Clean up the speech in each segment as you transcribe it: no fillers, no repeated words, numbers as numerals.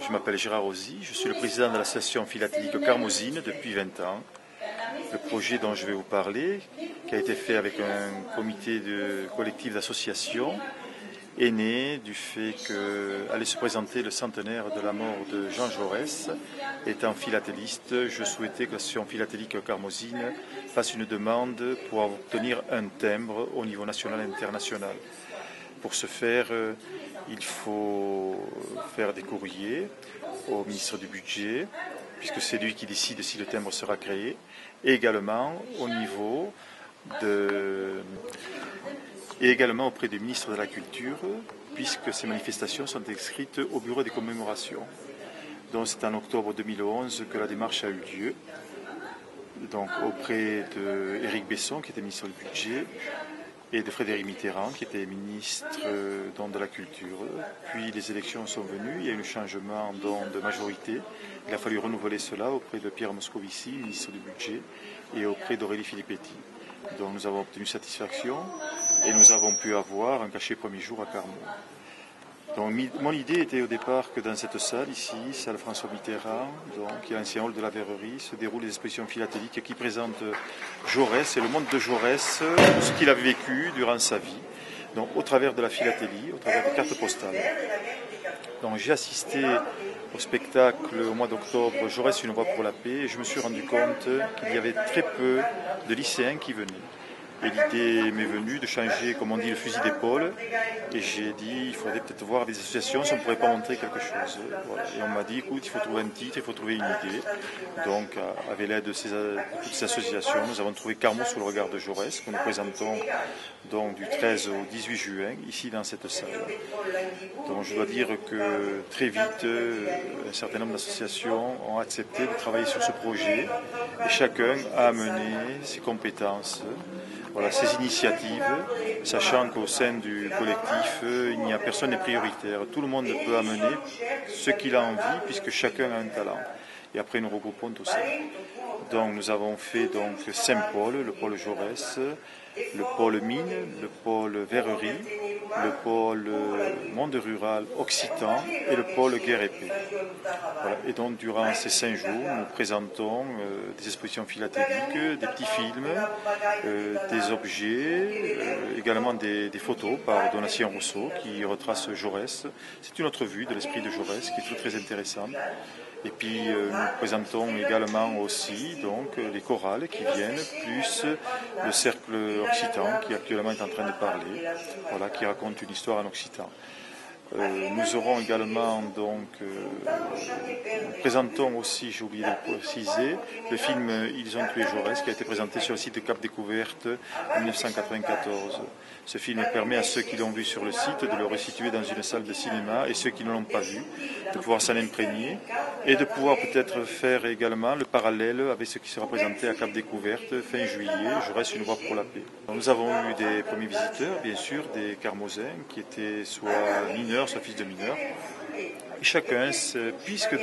Je m'appelle Gérard Rosy, je suis le président de l'association philatélique Carmosine depuis 20 ans. Le projet dont je vais vous parler, qui a été fait avec un comité collectif d'association, est né du fait qu'allait se présenter le centenaire de la mort de Jean Jaurès. Étant philatéliste, je souhaitais que l'association philatélique Carmosine fasse une demande pour obtenir un timbre au niveau national et international. Pour ce faire, il faut faire des courriers au ministre du Budget, puisque c'est lui qui décide si le timbre sera créé, et également auprès du ministre de la Culture, puisque ces manifestations sont inscrites au bureau des commémorations. Donc c'est en octobre 2011 que la démarche a eu lieu, donc auprès d'Éric Besson, qui était ministre du Budget, et de Frédéric Mitterrand, qui était ministre de la Culture. Puis les élections sont venues, il y a eu un changement de majorité. Il a fallu renouveler cela auprès de Pierre Moscovici, ministre du Budget, et auprès d'Aurélie Filippetti. Donc nous avons obtenu satisfaction et nous avons pu avoir un cachet premier jour à Carmaux. Donc mon idée était au départ que dans cette salle ici, salle François Mitterrand, qui est l'ancien hall de la Verrerie, se déroulent des expositions philatéliques qui présentent Jaurès et le monde de Jaurès, ce qu'il a vécu durant sa vie, donc au travers de la philatélie, au travers des cartes postales. Donc j'ai assisté au spectacle au mois d'octobre Jaurès, une voix pour la paix, et je me suis rendu compte qu'il y avait très peu de lycéens qui venaient. Et l'idée m'est venue de changer, comme on dit, le fusil d'épaule. Et j'ai dit, il faudrait peut-être voir des associations si on ne pourrait pas montrer quelque chose. Voilà. Et on m'a dit, écoute, il faut trouver un titre, il faut trouver une idée. Donc, avec l'aide de toutes ces associations, nous avons trouvé Carmaux sous le regard de Jaurès, que nous présentons donc, du 13 au 18 juin, ici dans cette salle. Donc, je dois dire que très vite, un certain nombre d'associations ont accepté de travailler sur ce projet. Et chacun a amené ses compétences. Voilà, ces initiatives, sachant qu'au sein du collectif, personne n'est prioritaire. Tout le monde peut amener ce qu'il a envie, puisque chacun a un talent. Et après, nous regroupons tout ça. Donc, nous avons fait Saint-Paul, le pôle Jaurès, le pôle Mine, le pôle Verrerie, le pôle monde rural occitan et le pôle guerre-épée. Voilà. Et donc, durant ces 5 jours, nous présentons des expositions philatéliques, des petits films, des objets, également des photos par Donatien Rousseau qui retrace Jaurès. C'est une autre vue de l'esprit de Jaurès qui est très intéressante. Et puis nous présentons également aussi les chorales qui viennent, plus le cercle occitan qui actuellement est en train de parler, voilà, qui raconte une histoire en occitan. Nous aurons également nous présentons aussi, j'ai oublié de le préciser, le film Ils ont tué Jaurès qui a été présenté sur le site de Cap Découverte en 1994. Ce film permet à ceux qui l'ont vu sur le site de le resituer dans une salle de cinéma et ceux qui ne l'ont pas vu de pouvoir s'en imprégner et de pouvoir peut-être faire également le parallèle avec ce qui sera présenté à Cap Découverte fin juillet, Jaurès, une voix pour la paix. Donc, nous avons eu des premiers visiteurs, bien sûr, des Carmosiens qui étaient soit mineurs, soit fils de mineurs. Et chacun, puisque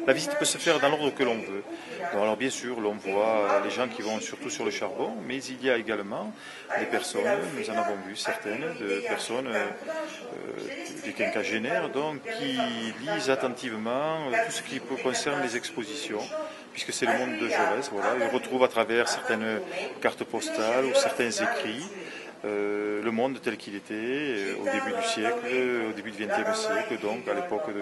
la visite peut se faire dans l'ordre que l'on veut. Donc, alors bien sûr, l'on voit les gens qui vont surtout sur le charbon, mais il y a également des personnes, nous en avons vu certaines, de personnes, des quinquagénaires, donc, qui lisent attentivement tout ce qui concerne les expositions, puisque c'est le monde de Jaurès. Voilà, ils retrouvent à travers certaines cartes postales ou certains écrits le monde tel qu'il était au début du siècle, au début du XXe siècle, donc à l'époque de